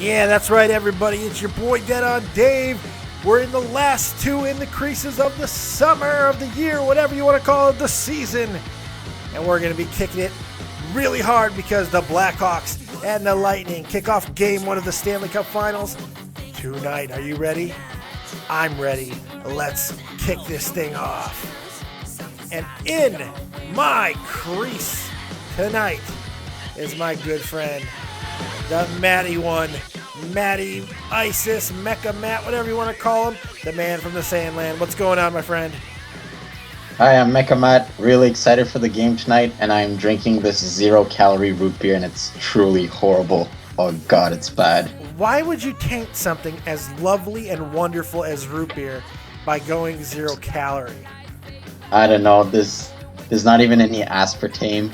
Yeah, that's right, everybody. It's your boy Dead on Dave. We're in the last two in the creases of the summer of the year, whatever you want to call it, the season. And we're going to be kicking it really hard because the Blackhawks and the Lightning kick off game one of the Stanley Cup Finals tonight. Are you ready? I'm ready. Let's kick this thing off. And in my crease tonight is my good friend, the Matty one, Matty, Isis, Mecha Matt, whatever you want to call him, the man from the Sandland. What's going on, my friend? Hi, I'm Mecha Matt, really excited for the game tonight, and I'm drinking this 0-calorie root beer, and it's truly horrible. Oh god, it's bad. Why would you taint something as lovely and wonderful as root beer by going 0 calorie? I don't know, there's not even any aspartame.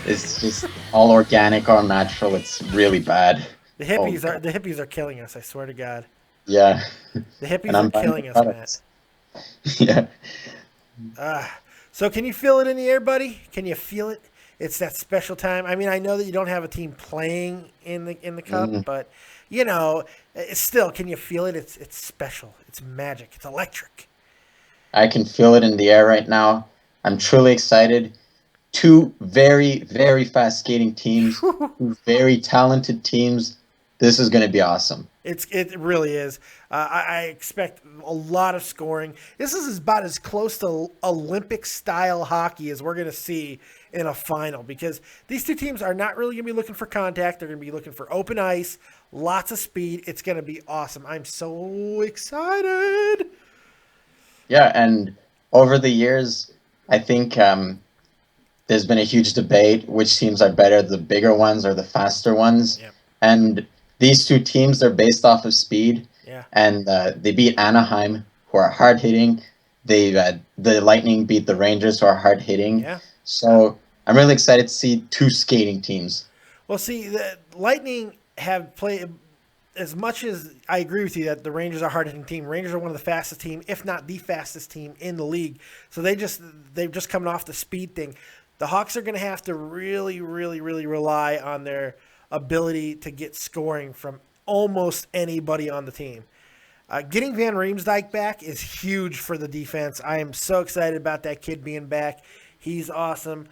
It's just all organic, all natural. It's really bad. The hippies are killing us, I swear to God. Yeah. The hippies are killing us, Matt. Yeah. So can you feel it in the air, buddy? Can you feel it? It's that special time. I mean, I know that you don't have a team playing in the cup, but you know, it's still, can you feel it? It's special. It's magic. It's electric. I can feel it in the air right now. I'm truly excited. Two very, very fast skating teams, two very talented teams. This is going to be awesome. It really is. I expect a lot of scoring. This is about as close to Olympic-style hockey as we're going to see in a final, because these two teams are not really going to be looking for contact. They're going to be looking for open ice, lots of speed. It's going to be awesome. I'm so excited. Yeah, and over the years, I think there's been a huge debate which teams are better, the bigger ones or the faster ones. Yep. And these two teams, they're based off of speed. Yeah. And they beat Anaheim, who are hard-hitting. The Lightning beat the Rangers, who are hard-hitting. Yeah. So I'm really excited to see two skating teams. Well, see, the Lightning have played, as much as I agree with you that the Rangers are a hard-hitting team, Rangers are one of the fastest team, if not the fastest team in the league. So they've just coming off the speed thing. The Hawks are going to have to really, really, really rely on their ability to get scoring from almost anybody on the team. Getting Van Riemsdyk back is huge for the defense. I am so excited about that kid being back. He's awesome.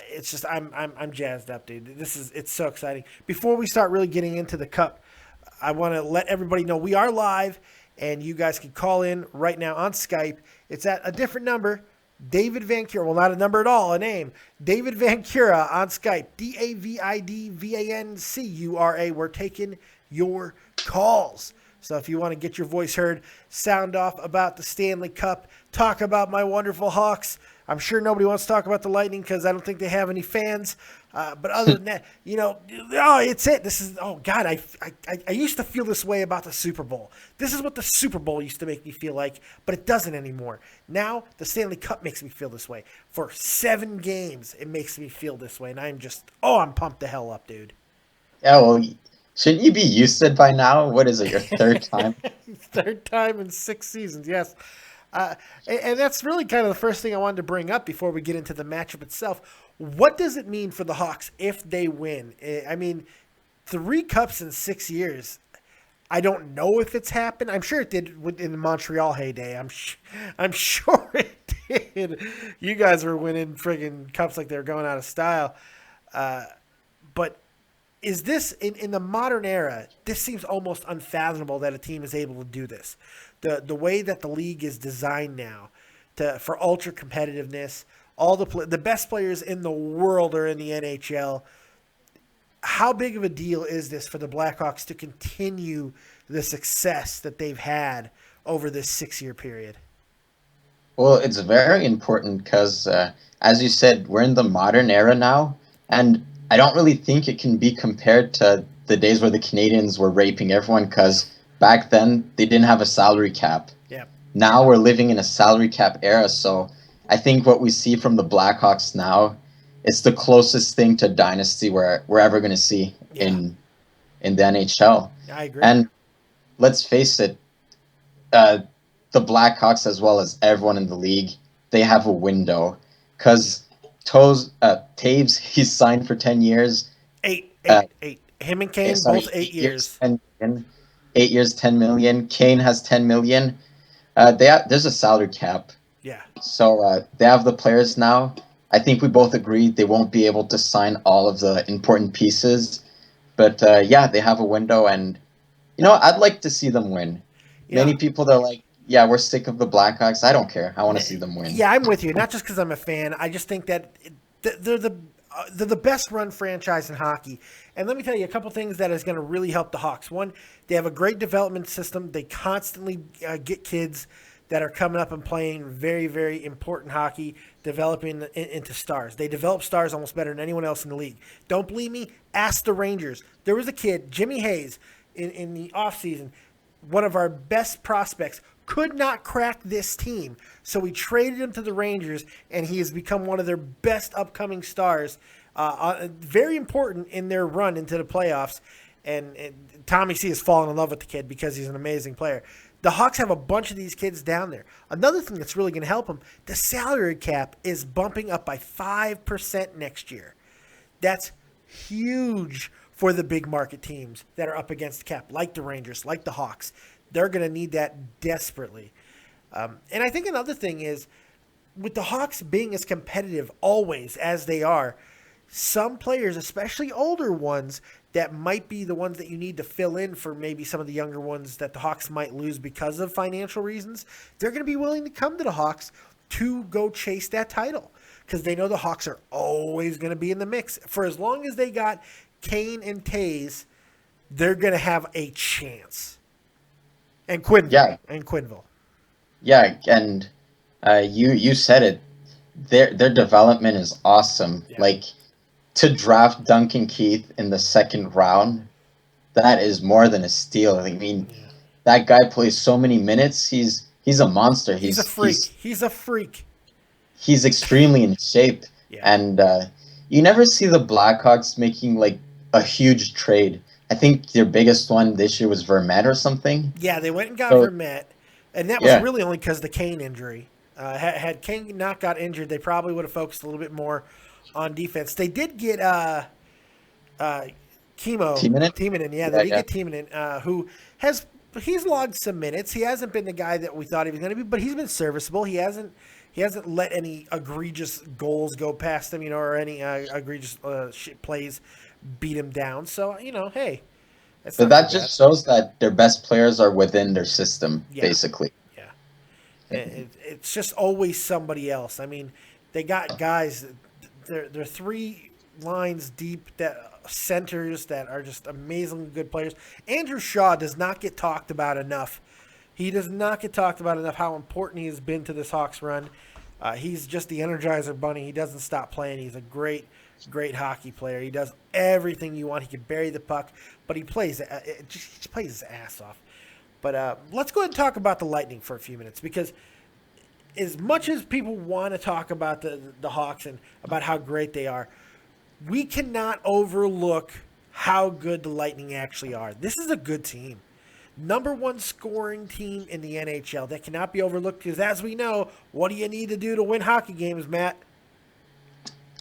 It's just I'm jazzed up, dude. It's so exciting. Before we start really getting into the cup, I want to let everybody know we are live, and you guys can call in right now on Skype. It's at a different number. David Van Cura, well, not a number at all, a name. David Van Cura on Skype, DavidVancura. We're taking your calls. So if you want to get your voice heard, sound off about the Stanley Cup, talk about my wonderful Hawks. I'm sure nobody wants to talk about the Lightning because I don't think they have any fans. But other than that, you know, it's it. This is, oh, God, I used to feel this way about the Super Bowl. This is what the Super Bowl used to make me feel like, but it doesn't anymore. Now, the Stanley Cup makes me feel this way. For 7 games, it makes me feel this way, and I'm pumped the hell up, dude. Yeah, well, shouldn't you be used to it by now? What is it, your third time? Third time in 6 seasons, yes. And that's really kind of the first thing I wanted to bring up before we get into the matchup itself. What does it mean for the Hawks if they win? I mean, 3 cups in 6 years. I don't know if it's happened. I'm sure it did in the Montreal heyday. I'm sure it did. You guys were winning friggin' cups like they were going out of style. But is this, in the modern era, this seems almost unfathomable that a team is able to do this. The way that the league is designed now for ultra competitiveness, all the best players in the world are in the NHL. How big of a deal is this for the Blackhawks to continue the success that they've had over this 6-year period? Well, it's very important because, as you said, we're in the modern era now, and I don't really think it can be compared to the days where the Canadians were raping everyone, because back then they didn't have a salary cap. Yeah. Now we're living in a salary cap era, so I think what we see from the Blackhawks now, it's the closest thing to dynasty we're ever going to see in the NHL. I agree. And let's face it, the Blackhawks, as well as everyone in the league, they have a window. Because Taves, he's signed for 10 years. Eight Him and Okay, Kane both sorry, 8 years. 10 million. 8 years, 10 million. Kane has 10 million. There's a salary cap. Yeah. So they have the players now. I think we both agree they won't be able to sign all of the important pieces. But yeah, they have a window, and I'd like to see them win. You know, Many people they're like, yeah, we're sick of the Blackhawks. I don't care. I want to see them win. yeah, I'm with you. Not just because I'm a fan. I just think that they're the best run franchise in hockey. And let me tell you a couple things that is going to really help the Hawks. One, they have a great development system. They constantly get kids that are coming up and playing very, very important hockey, developing into stars. They develop stars almost better than anyone else in the league. Don't believe me? Ask the Rangers. There was a kid, Jimmy Hayes, in the offseason, one of our best prospects, could not crack this team. So we traded him to the Rangers, and he has become one of their best upcoming stars. Very important in their run into the playoffs. And Tommy C has fallen in love with the kid because he's an amazing player. The Hawks have a bunch of these kids down there. Another thing that's really going to help them, the salary cap is bumping up by 5% next year. That's huge for the big market teams that are up against the cap, like the Rangers, like the Hawks. They're going to need that desperately. And I think another thing is, with the Hawks being as competitive always as they are, some players, especially older ones, that might be the ones that you need to fill in for maybe some of the younger ones that the Hawks might lose because of financial reasons, they're going to be willing to come to the Hawks to go chase that title because they know the Hawks are always going to be in the mix. For as long as they got Kane and Tays, they're going to have a chance. And Quinville. Yeah. And Quinville. Yeah, and you said it. Their development is awesome. Yeah. Like, to draft Duncan Keith in the second round, that is more than a steal. I mean, that guy plays so many minutes. He's a monster. He's a freak. He's a freak. He's extremely in shape. Yeah. And you never see the Blackhawks making like a huge trade. I think their biggest one this year was Vermette or something. Yeah, they went and got Vermette, and that was Yeah. really only because the Kane injury. Had Kane not got injured, they probably would have focused a little bit more on defense. They did get Timonen. Yeah, they did get Timonen, who he's logged some minutes. He hasn't been the guy that we thought he was going to be, but he's been serviceable. He hasn't let any egregious goals go past him, or any egregious plays beat him down. So, hey. But that just shows that their best players are within their system, basically. Yeah. It's just always somebody else. I mean, they got guys, they're 3 lines deep, that centers that are just amazingly good players. Andrew Shaw does not get talked about enough. He does not get talked about enough how important he has been to this Hawks run. He's just the Energizer Bunny. He doesn't stop playing. He's a great hockey player. He does everything you want. He can bury the puck, but he plays his ass off. But let's go ahead and talk about the Lightning for a few minutes, because as much as people want to talk about the Hawks and about how great they are, we cannot overlook how good the Lightning actually are. This is a good team. Number 1 scoring team in the NHL. That cannot be overlooked because, as we know, what do you need to do to win hockey games, Matt?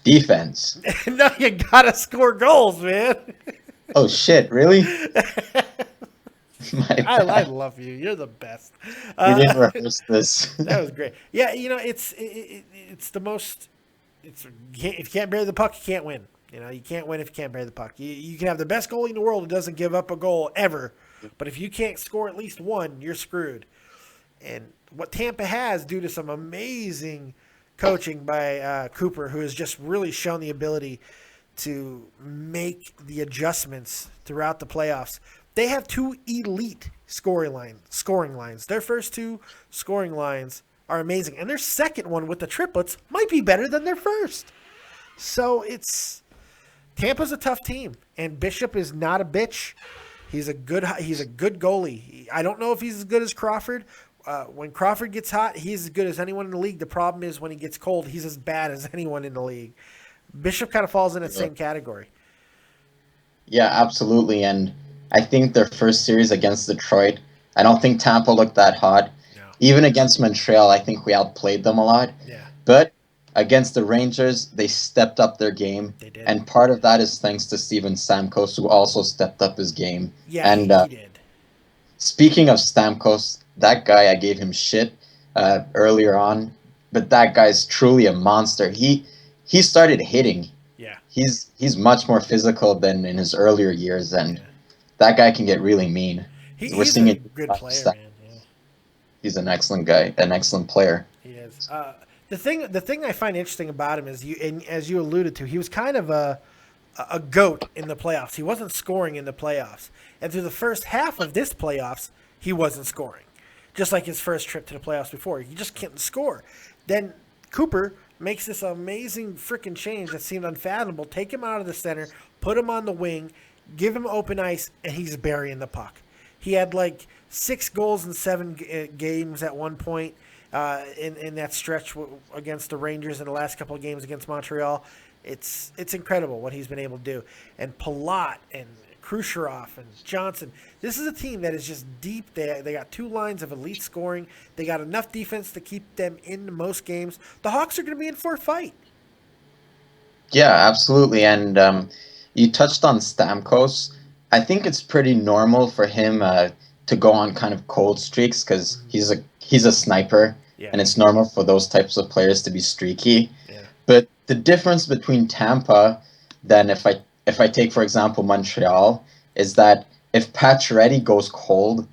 Defense. No, you gotta score goals, man. Oh, shit, really? I love you. You're the best. We didn't rehearse this. That was great. Yeah, it's the most. If you can't bury the puck, you can't win. You can't win if you can't bury the puck. You can have the best goalie in the world who doesn't give up a goal ever, but if you can't score at least one, you're screwed. And what Tampa has, due to some amazing coaching by Cooper, who has just really shown the ability to make the adjustments throughout the playoffs. They have 2 elite scoring lines. Their first 2 scoring lines are amazing, and their second one with the triplets might be better than their first. So Tampa's a tough team, and Bishop is not a bitch. He's a good goalie. I don't know if he's as good as Crawford. When Crawford gets hot, he's as good as anyone in the league. The problem is when he gets cold, he's as bad as anyone in the league. Bishop kind of falls in that same category. Yeah, absolutely. And I think their first series against Detroit, I don't think Tampa looked that hot. No. Even against Montreal, I think we outplayed them a lot. Yeah. But against the Rangers, they stepped up their game. They did. And part of that is thanks to Steven Stamkos, who also stepped up his game. Yeah, And he did. speaking of Stamkos, that guy, I gave him shit earlier on, but that guy's truly a monster. He started hitting. Yeah. He's much more physical than in his earlier years, and that guy can get really mean. He's a good player, man. Yeah. He's an excellent guy, an excellent player. He is. The thing I find interesting about him is as you alluded to, he was kind of a goat in the playoffs. He wasn't scoring in the playoffs, and through the first half of this playoffs, he wasn't scoring. Just like his first trip to the playoffs before, he just couldn't score. Then Cooper makes this amazing freaking change that seemed unfathomable. Take him out of the center, put him on the wing, give him open ice, and he's burying the puck. He had like 6 goals in 7 games at one point in that stretch against the Rangers in the last couple of games against Montreal. It's incredible what he's been able to do. And Palat and Khrushchev and Johnson. This is a team that is just deep. They got 2 lines of elite scoring. They got enough defense to keep them in most games. The Hawks are going to be in for a fight. Yeah, absolutely. And you touched on Stamkos. I think it's pretty normal for him to go on kind of cold streaks because he's a sniper, and it's normal for those types of players to be streaky. Yeah. But the difference between Tampa than if I take, for example, Montreal, is that if Pacioretty goes cold,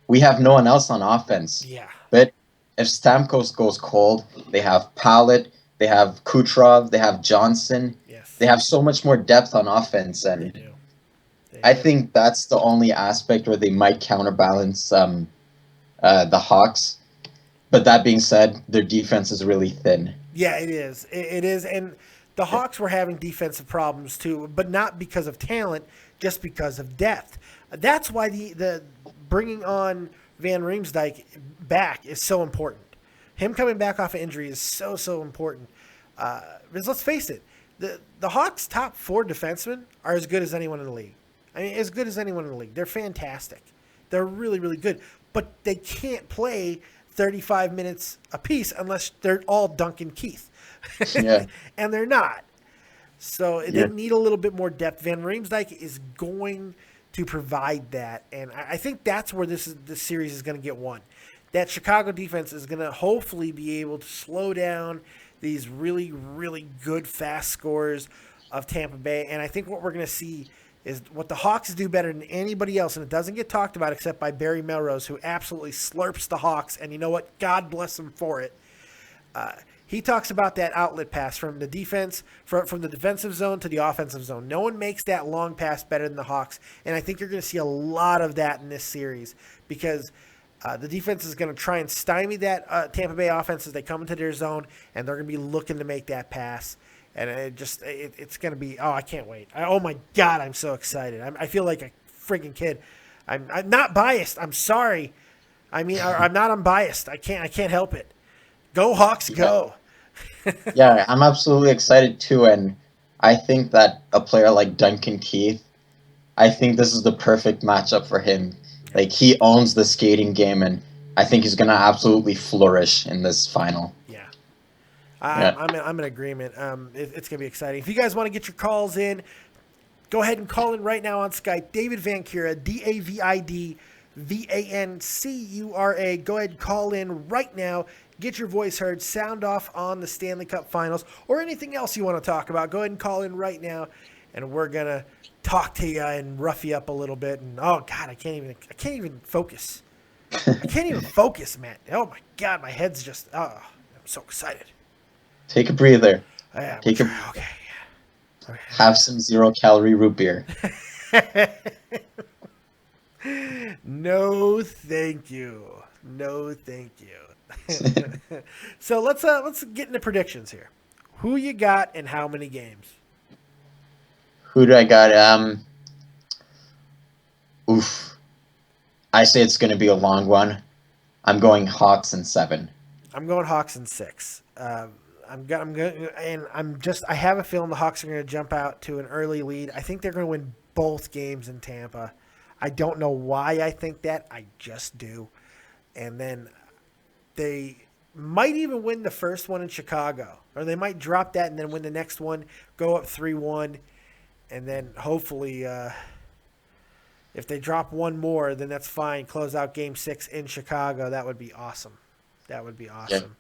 we have no one else on offense. Yeah. But if Stamkos goes cold, they have Palat, they have Kucherov, they have Johnson. Yes. They have so much more depth on offense, and They do. I think that's the only aspect where they might counterbalance the Hawks. But that being said, their defense is really thin. Yeah, it is. It is. And the Hawks were having defensive problems too, but not because of talent, just because of depth. That's why the bringing on Van Riemsdyk back is so important. Him coming back off of injury is so important. Because let's face it, the Hawks' top 4 defensemen are as good as anyone in the league. I mean, as good as anyone in the league. They're fantastic. They're really, really good. But they can't play 35 minutes apiece unless they're all Duncan Keith. Yeah. And they're not. So they need a little bit more depth. Van Riemsdyk is going to provide that. And I think that's where this series is going to get won. That Chicago defense is going to hopefully be able to slow down these really, really good fast scorers of Tampa Bay. And I think what we're going to see is what the Hawks do better than anybody else, and it doesn't get talked about except by Barry Melrose, who absolutely slurps the Hawks, and you know what? God bless him for it. He talks about that outlet pass from the defense, from the defensive zone to the offensive zone. No one makes that long pass better than the Hawks, and I think you're going to see a lot of that in this series because the defense is going to try and stymie that Tampa Bay offense as they come into their zone, and they're going to be looking to make that pass. And it's going to be, I can't wait. Oh, my God, I'm so excited. I feel like a freaking kid. I'm not biased. I'm sorry. I mean, I'm not unbiased. I can't help it. Go Hawks, go. Yeah, I'm absolutely excited too. And I think that a player like Duncan Keith, I think this is the perfect matchup for him. Like, he owns the skating game, and I think he's going to absolutely flourish in this final. Yeah. I'm in agreement. It's going to be exciting. If you guys want to get your calls in, go ahead and call in right now on Skype. David Vancura, DavidVancura. Go ahead and call in right now. Get your voice heard. Sound off on the Stanley Cup Finals or anything else you want to talk about. Go ahead and call in right now, and we're going to talk to you and rough you up a little bit. And oh, God, I can't even focus. I can't even focus, man. Oh, my God, my head's just, I'm so excited. Take a breather. Okay. Have some 0-calorie root beer. No, thank you. No, thank you. So let's get into predictions here. Who you got and how many games? Who do I got? I say it's going to be a long one. I'm going Hawks in 7. I'm going Hawks in 6. I have a feeling the Hawks are going to jump out to an early lead. I think they're going to win both games in Tampa. I don't know why I think that. I just do. And then might even win the first one in Chicago, or they might drop that and then win the next one, go up 3-1, and then hopefully, if they drop one more, then that's fine. Close out Game 6 in Chicago. That would be awesome. That would be awesome.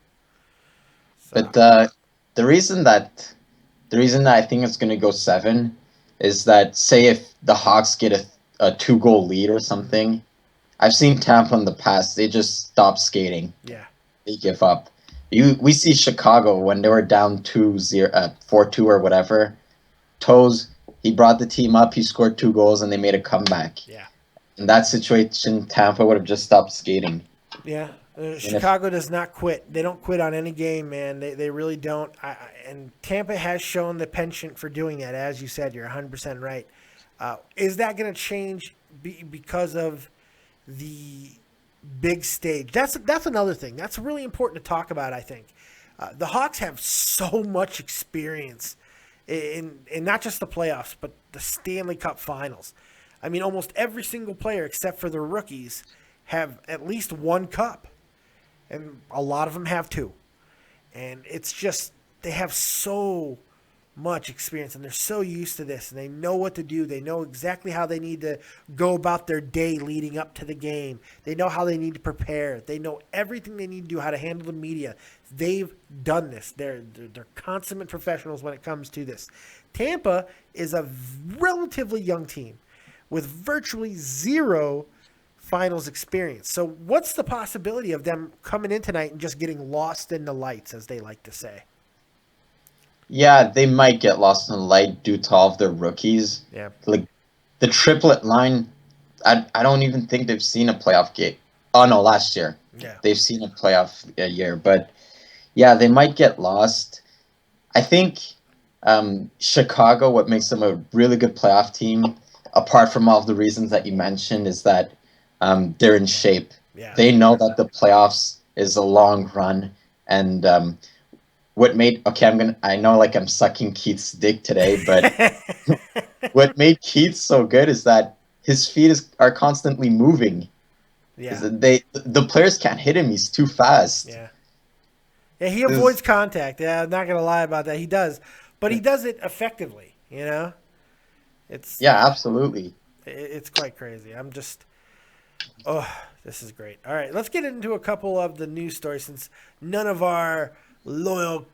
Yeah. But the reason that I think it's going to go 7 is that, say if the Hawks get a 2-goal lead or something, I've seen Tampa in the past. They just stop skating. Yeah. They give up. We see Chicago when they were down 4-2 or whatever. Toes, he brought the team up. He scored 2 goals and they made a comeback. Yeah. In that situation, Tampa would have just stopped skating. Yeah. Chicago does not quit. They don't quit on any game, man. They really don't. And Tampa has shown the penchant for doing that. As you said, you're 100% right. Is that going to change because of the big stage? That's another thing. That's really important to talk about, I think. The Hawks have so much experience in not just the playoffs, but the Stanley Cup Finals. I mean, almost every single player except for the rookies have at least one cup. And a lot of them have 2. And it's just, they have so much experience and they're so used to this and they know what to do. They know exactly how they need to go about their day leading up to the game. They know how they need to prepare. They know everything they need to do, how to handle the media. They've done this. They're consummate professionals when it comes to this. Tampa is a relatively young team with virtually zero finals experience. So what's the possibility of them coming in tonight and just getting lost in the lights, as they like to say? Yeah, they might get lost in the light due to all of their rookies. Yeah. Like the triplet line, I don't even think they've seen a playoff game. Oh no, last year. Yeah. They've seen a playoff year, but yeah, they might get lost. I think Chicago, what makes them a really good playoff team, apart from all of the reasons that you mentioned, is that they're in shape. Yeah. They know that the playoffs is a long run, and what made I know like I'm sucking Keith's dick today, but what made Keith so good is that his feet are constantly moving. Yeah. The players can't hit him. He's too fast. Yeah. Yeah, he avoids contact. Yeah, I'm not gonna lie about that. He does, but he does it effectively. You know, yeah, absolutely. It's quite crazy. I'm just, this is great. All right, let's get into a couple of the news stories since none of our loyal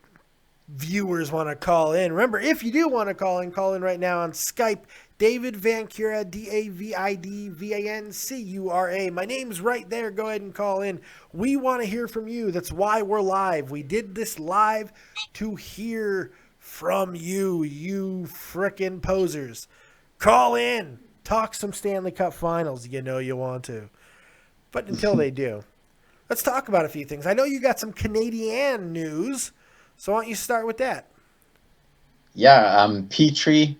viewers want to call in. Remember, if you do want to call in right now on Skype. David Vancura, DavidVancura. My name's right there. Go ahead and call in. We want to hear from you. That's why we're live. We did this live to hear from you, you frickin' posers. Call in. Talk some Stanley Cup Finals. You know you want to. But until they do, let's talk about a few things. I know you got some Canadian news, so why don't you start with that? Yeah, Petrie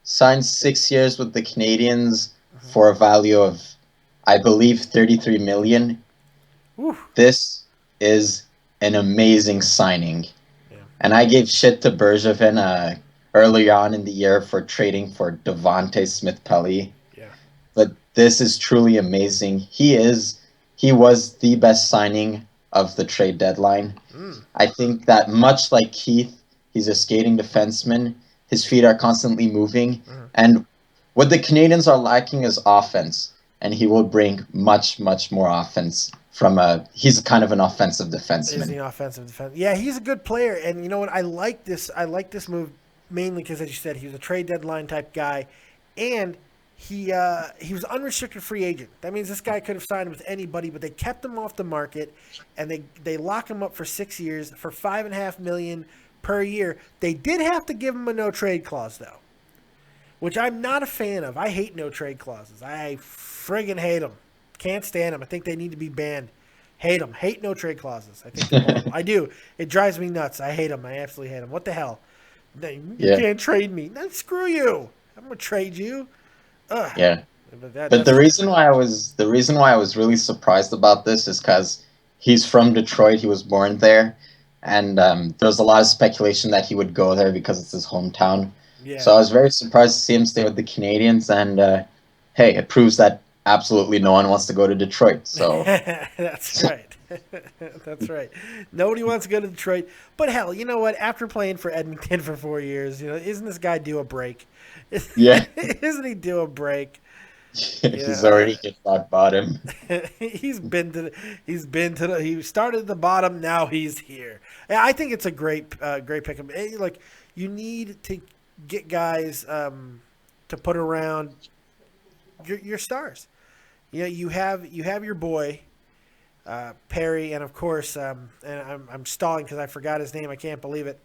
signed 6 years with the Canadiens for a value of, I believe, $33 million. Oof. This is an amazing signing. Yeah. And I gave shit to Bergevin earlier on in the year for trading for Devontae Smith-Pelly. Yeah. But this is truly amazing. He was the best signing of the trade deadline. I think that much like Keith, he's a skating defenseman. His feet are constantly moving. And what the Canadiens are lacking is offense. And he will bring much, much more offense he's kind of an offensive defenseman. He's an offensive defenseman. Yeah, he's a good player. And you know what? I like this move mainly because, as you said, he was a trade deadline type guy. And he was unrestricted free agent. That means this guy could have signed with anybody, but they kept him off the market. And they locked him up for 6 years for $5.5 million per year. They did have to give him a no trade clause though, which I'm not a fan of. I hate no trade clauses. I friggin' hate them. Can't stand them. I think they need to be banned. Hate them. Hate no trade clauses. I think they're horrible. I do. It drives me nuts. I hate them. I absolutely hate them. What the hell? You can't trade me. No, screw you. I'm gonna trade you. Ugh. Yeah. But the reason why I was really surprised about this is because he's from Detroit. He was born there. And there was a lot of speculation that he would go there because it's his hometown. Yeah. So I was very surprised to see him stay with the Canadiens. And, hey, it proves that absolutely no one wants to go to Detroit. So That's right. That's right. Nobody wants to go to Detroit. But hell, you know what? After playing for Edmonton for 4 years, isn't this guy due a break? Yeah, Isn't he due a break? he's already hit rock bottom. He started at the bottom. Now he's here. Yeah, I think it's a great pick. Like, you need to get guys to put around your stars. You have your boy Perry, and of course, and I'm stalling because I forgot his name. I can't believe it.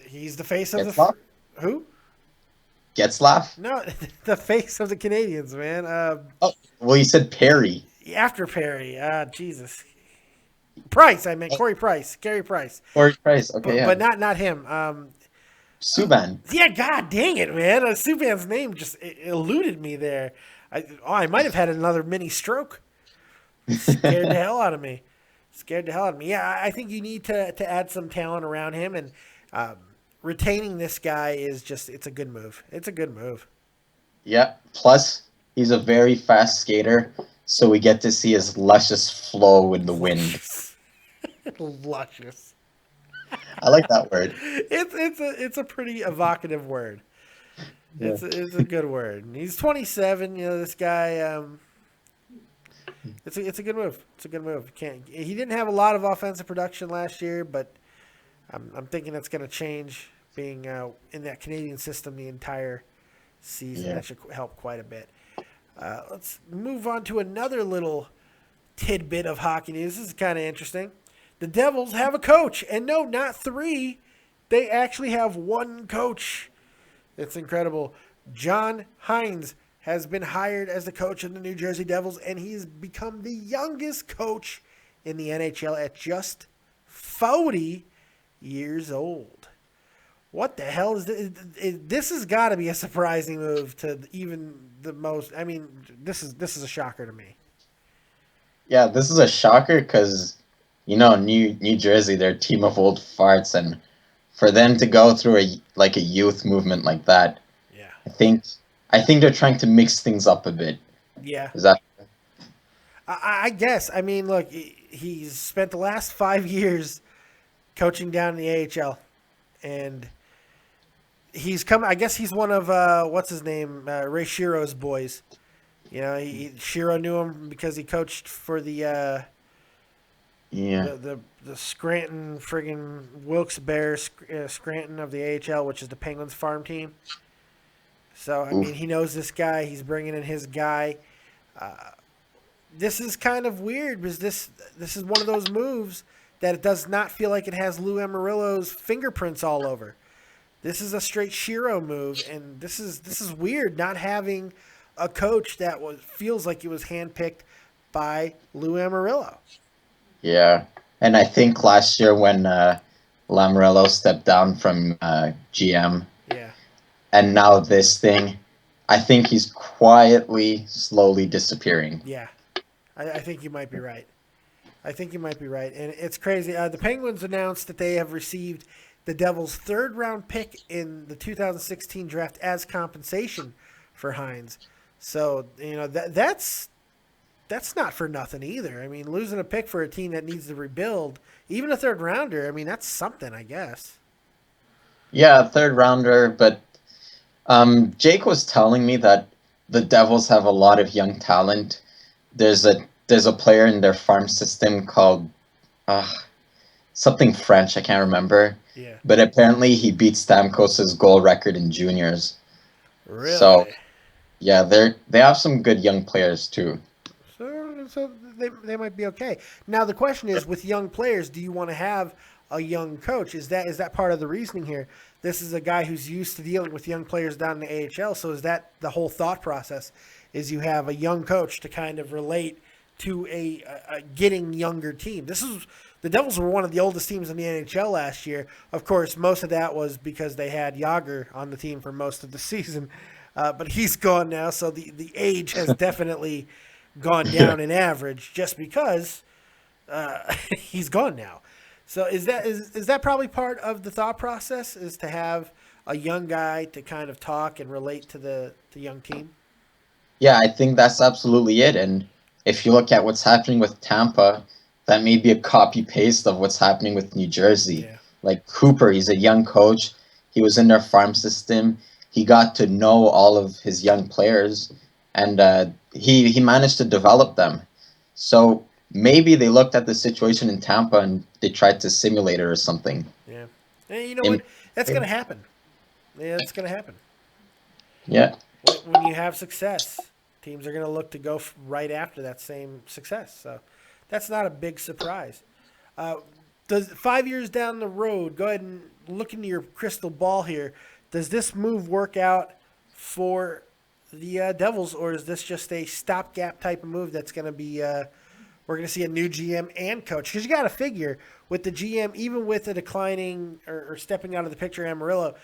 He's the face of Getzlaff? who? Getzlaff? No, the face of the Canadians, man. Oh, well, you said Perry. After Perry, Jesus. Price, I meant Oh, Corey Price, Gary Price, Corey Price. Okay, yeah. but not him. Subban. Yeah, god dang it, man. Subban's name just eluded me there. I might have had another mini stroke. Scared the hell out of me. Yeah, I think you need to add some talent around him, and retaining this guy it's a good move. It's a good move. Yeah. Plus, he's a very fast skater, so we get to see his luscious flow in the wind. Luscious. I like that word. It's a pretty evocative word. Yeah. It's a good word. He's 27. This guy. It's a good move. It's a good move. He didn't have a lot of offensive production last year, but I'm thinking that's going to change. Being in that Canadian system the entire season, that should help quite a bit. Let's move on to another little tidbit of hockey news. This is kind of interesting. The Devils have a coach, and no, not three. They actually have one coach. It's incredible. John Hines has been hired as the coach of the New Jersey Devils, and he's become the youngest coach in the NHL at just 40 years old. What the hell is this? This has got to be a surprising move to even the most. I mean, this is a shocker to me. Yeah, this is a shocker because, New Jersey, they're a team of old farts, and for them to go through a youth movement like that, yeah, I think they're trying to mix things up a bit. Yeah. Is that? I guess. I mean, look, he's spent the last 5 years coaching down in the AHL, and he's come. I guess he's one of what's his name, Ray Shiro's boys. Shiro knew him because he coached for the Scranton friggin' Wilkes Bears Scranton of the AHL, which is the Penguins farm team. So I mean, he knows this guy. He's bringing in his guy. This is kind of weird because this is one of those moves that it does not feel like it has Lou Amarillo's fingerprints all over. This is a straight Shiro move, and this is weird not having a coach that feels like it was handpicked by Lou Amarillo. Yeah, and I think last year when Lamoriello stepped down from GM, and now this thing, I think he's quietly, slowly disappearing. Yeah, I think you might be right. And it's crazy. The Penguins announced that they have received the Devils' third-round pick in the 2016 draft as compensation for Hines. So, that's not for nothing either. I mean, losing a pick for a team that needs to rebuild, even a third-rounder, I mean, that's something, I guess. Yeah, a third-rounder, but Jake was telling me that the Devils have a lot of young talent. There's a player in their farm system called something French, I can't remember. Yeah. But apparently he beat Stamkos's goal record in juniors. Really? So, yeah, they have some good young players too. So they might be okay. Now the question is, with young players, do you want to have a young coach? Is that part of the reasoning here? This is a guy who's used to dealing with young players down in the AHL. So is that the whole thought process? Is you have a young coach to kind of relate to a getting younger team? The Devils were one of the oldest teams in the NHL last year. Of course, most of that was because they had Yager on the team for most of the season. But he's gone now, so the age has definitely gone down in average just because he's gone now. So is that probably part of the thought process, is to have a young guy to kind of talk and relate to the young team? Yeah, I think that's absolutely it. And if you look at what's happening with Tampa, that may be a copy paste of what's happening with New Jersey. Yeah. Like Cooper, he's a young coach. He was in their farm system. He got to know all of his young players, and he managed to develop them. So maybe they looked at the situation in Tampa and they tried to simulate it or something. Yeah. And you know In- what? That's going to happen. Yeah, that's going to happen. yeah. When you have success, teams are going to look to go right after that same success. So that's not a big surprise. Does 5 years down the road, go ahead and look into your crystal ball here. Does this move work out for the Devils, or is this just a stopgap type of move that's going to be we're going to see a new GM and coach? Because you got to figure with the GM, even with a declining or stepping out of the picture, Amarillo,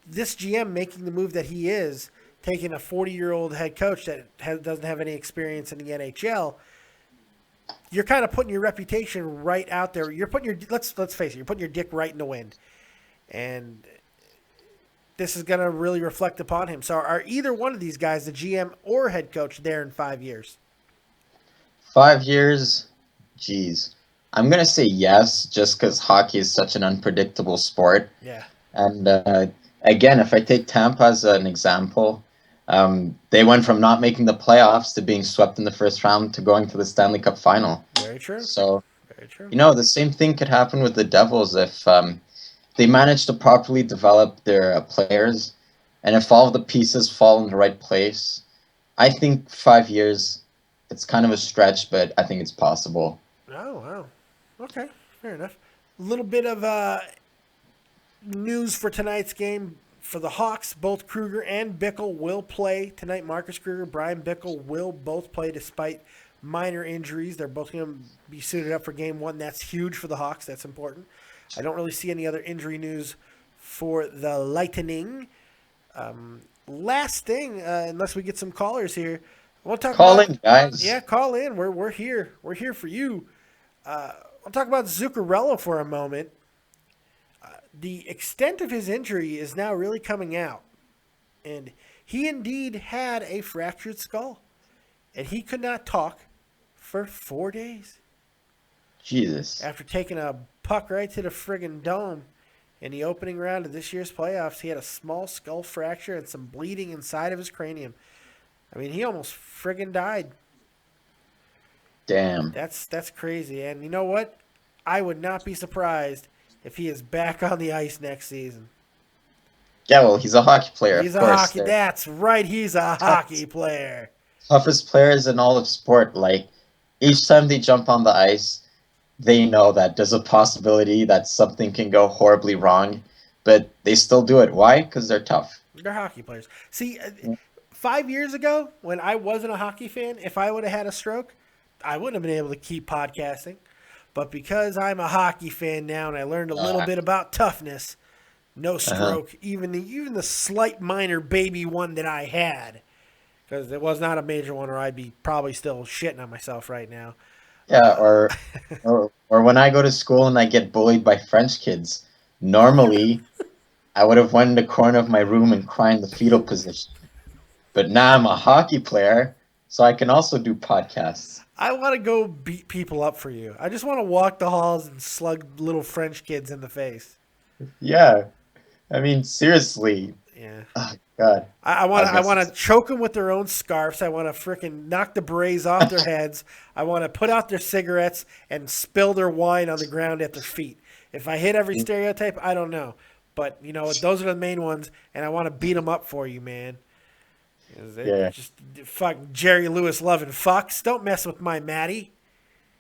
this GM making the move that he is, taking a 40-year-old head coach that doesn't have any experience in the NHL, you're kind of putting your reputation right out there. You're putting your let's face it, you're putting your dick right in the wind, and this is going to really reflect upon him. So, are either one of these guys, the GM or head coach, there in 5 years? 5 years, geez. I'm gonna say yes, just because hockey is such an unpredictable sport. Yeah. And again, if I take Tampa as an example, they went from not making the playoffs to being swept in the first round to going to the Stanley Cup final. Very true. So, Very true. the same thing could happen with the Devils if they manage to properly develop their players, and if all of the pieces fall in the right place. I think 5 years, it's kind of a stretch, but I think it's possible. Oh, wow. Okay, fair enough. A little bit of news for tonight's game. For the Hawks, both Kruger and Bickle will play tonight. Marcus Kruger, Brian Bickle will both play despite minor injuries. They're both going to be suited up for game one. That's huge for the Hawks. That's important. I don't really see any other injury news for the Lightning. Last thing, unless we get some callers here, I want to talk Call about, in, guys. Yeah, call in. We're here. We're here for you. I'll talk about Zuccarello for a moment. The extent of his injury is now really coming out. And he indeed had a fractured skull. And he could not talk for 4 days. Jesus. After taking a puck right to the friggin' dome in the opening round of this year's playoffs, he had a small skull fracture and some bleeding inside of his cranium. I mean, he almost friggin' died. Damn. That's crazy. And you know what? I would not be surprised if he is back on the ice next season. Yeah, well, he's a hockey player. He's of a course. hockey. That's right. He's a hockey player. Toughest players in all of sport. Like, each time they jump on the ice, they know that there's a possibility that something can go horribly wrong, but they still do it. Why? Because they're tough. They're hockey players. See, 5 years ago, when I wasn't a hockey fan, if I would have had a stroke, I wouldn't have been able to keep podcasting. But because I'm a hockey fan now and I learned a little bit about toughness, no stroke, even the slight minor baby one that I had, because it was not a major one, or I'd be probably still shitting on myself right now. Yeah, or when I go to school and I get bullied by French kids, normally I would have went in the corner of my room and cried in the fetal position. But now I'm a hockey player, so I can also do podcasts. I want to go beat people up for you. I just want to walk the halls and slug little French kids in the face. Yeah. I mean, seriously. Yeah. Oh, God. I want to choke them with their own scarves. I want to freaking knock the berets off their heads. I want to put out their cigarettes and spill their wine on the ground at their feet. If I hit every stereotype, I don't know. But, you know, those are the main ones, and I want to beat them up for you, man. Yeah. Just fuck Jerry Lewis loving fucks. Don't mess with my Maddie.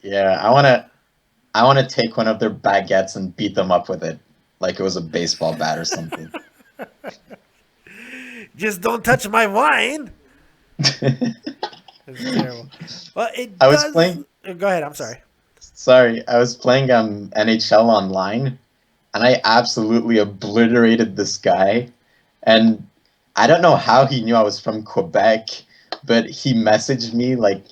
Yeah, I wanna take one of their baguettes and beat them up with it, like it was a baseball bat or something. Just don't touch my wine. It's terrible. Well, I was playing. Go ahead. I'm sorry. Sorry, I was playing NHL online, and I absolutely obliterated this guy, and I don't know how he knew I was from Quebec, but he messaged me like,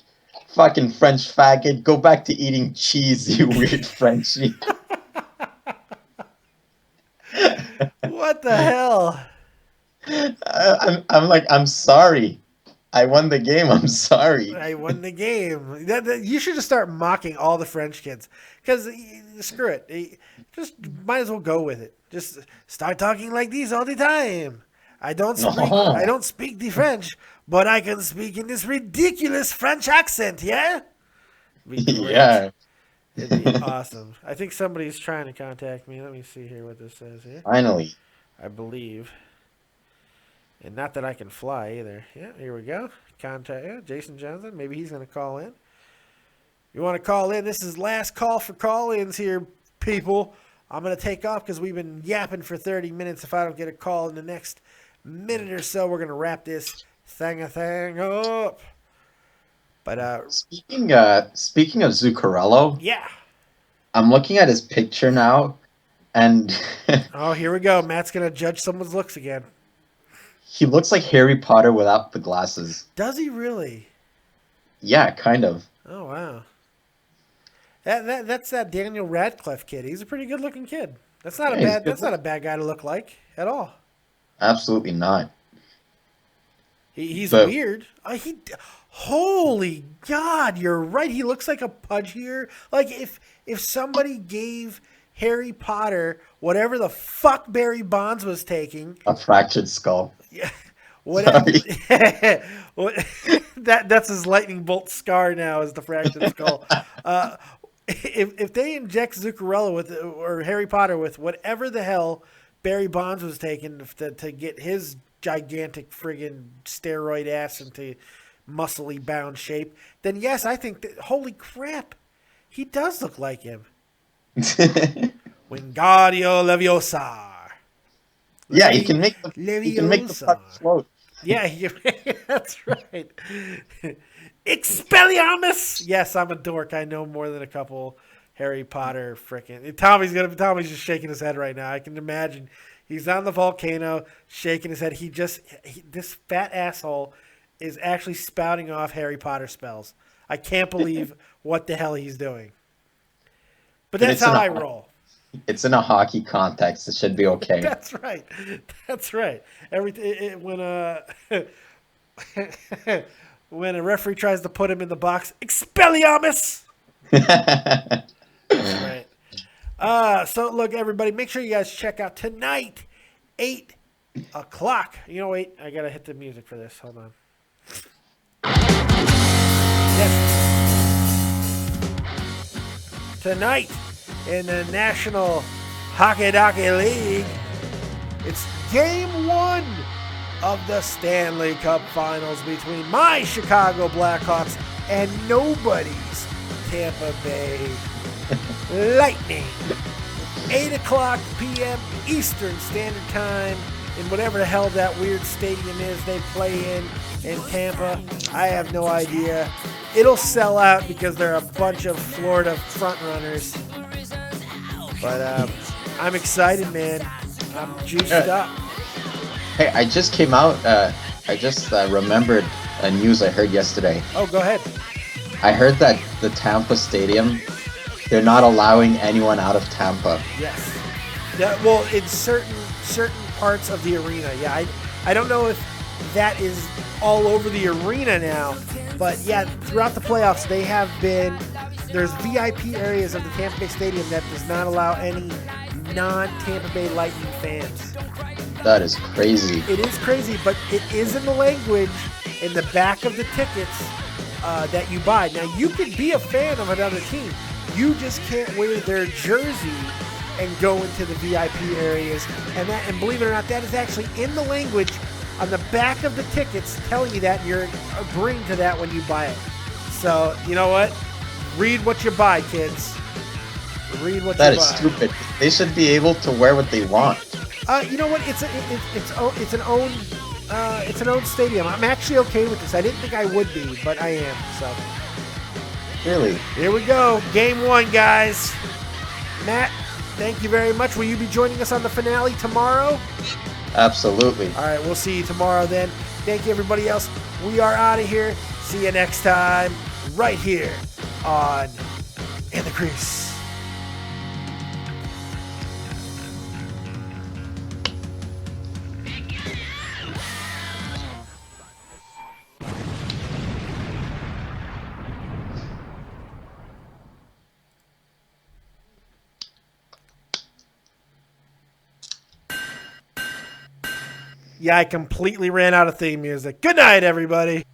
"Fucking French faggot, go back to eating cheese, you weird Frenchie." What the hell? I'm like, I'm sorry. I won the game. I'm sorry. I won the game. You should just start mocking all the French kids. Because, screw it. Just might as well go with it. Just start talking like these all the time. I don't speak the French, but I can speak in this ridiculous French accent, yeah? It'd be great. Yeah. It'd be awesome. I think somebody's trying to contact me. Let me see here what this says here. Finally. I believe. And not that I can fly either. Yeah, here we go. Contact Jason Johnson. Maybe he's going to call in. You want to call in? This is last call for call-ins here, people. I'm going to take off because we've been yapping for 30 minutes. If I don't get a call in the next minute or so, we're going to wrap this thing up. But speaking of Zuccarello, yeah. I'm looking at his picture now, and oh, here we go. Matt's going to judge someone's looks again. He looks like Harry Potter without the glasses. Does he really? Yeah, kind of. Oh, wow. That's that Daniel Radcliffe kid. He's a pretty good-looking kid. That's not a bad guy to look like at all. Absolutely not. He's weird. Holy God, you're right. He looks like a pudgier. Like if somebody gave Harry Potter whatever the fuck Barry Bonds was taking, a fractured skull. Yeah, whatever. That's his lightning bolt scar now is the fractured skull. If they inject Zuccarello or Harry Potter with whatever the hell Barry Bonds was taking to get his gigantic friggin' steroid ass into muscly bound shape, then yes, I think that, holy crap, he does look like him. Wingardio Leviosa. Yeah, he can make the puck float. Yeah, that's right. Expelliarmus. Yes, I'm a dork. I know more than a couple Harry Potter frickin'. Tommy's just shaking his head right now. I can imagine he's on the volcano shaking his head. This fat asshole is actually spouting off Harry Potter spells. I can't believe what the hell he's doing. But that's how I roll. It's in a hockey context. It should be okay. That's right. That's right. When a referee tries to put him in the box, Expelliarmus. That's right. So look, everybody, make sure you guys check out tonight, 8 o'clock. You know, wait, I gotta hit the music for this. Hold on. Yes. Tonight in the National Hockey League, it's Game 1 of the Stanley Cup Finals between my Chicago Blackhawks and nobody's Tampa Bay Lightning. 8 o'clock p.m. Eastern Standard Time in whatever the hell that weird stadium is they play in Tampa. I have no idea. It'll sell out because there are a bunch of Florida frontrunners. But I'm excited, man. I'm juiced up. Hey, I just came out. I just remembered a news I heard yesterday. Oh, go ahead. I heard that the Tampa Stadium, they're not allowing anyone out of Tampa. Yes. Well, in certain parts of the arena. Yeah, I don't know if that is all over the arena now, but yeah, throughout the playoffs, they have been. There's VIP areas of the Tampa Bay Stadium that does not allow any non-Tampa Bay Lightning fans. That is crazy. It is crazy, but it is in the language in the back of the tickets that you buy. Now, you could be a fan of another team. You just can't wear their jersey and go into the VIP areas. And believe it or not, that is actually in the language on the back of the tickets telling you that, and you're agreeing to that when you buy it. So, you know what? Read what you buy, kids. Read what you buy. That is stupid. They should be able to wear what they want. You know what? It's an own stadium. I'm actually okay with this. I didn't think I would be, but I am. So. Really? Here we go. Game 1, guys. Matt, thank you very much. Will you be joining us on the finale tomorrow? Absolutely. All right, we'll see you tomorrow then. Thank you, everybody else. We are out of here. See you next time, right here on In the Crease. Yeah, I completely ran out of theme music. Good night, everybody.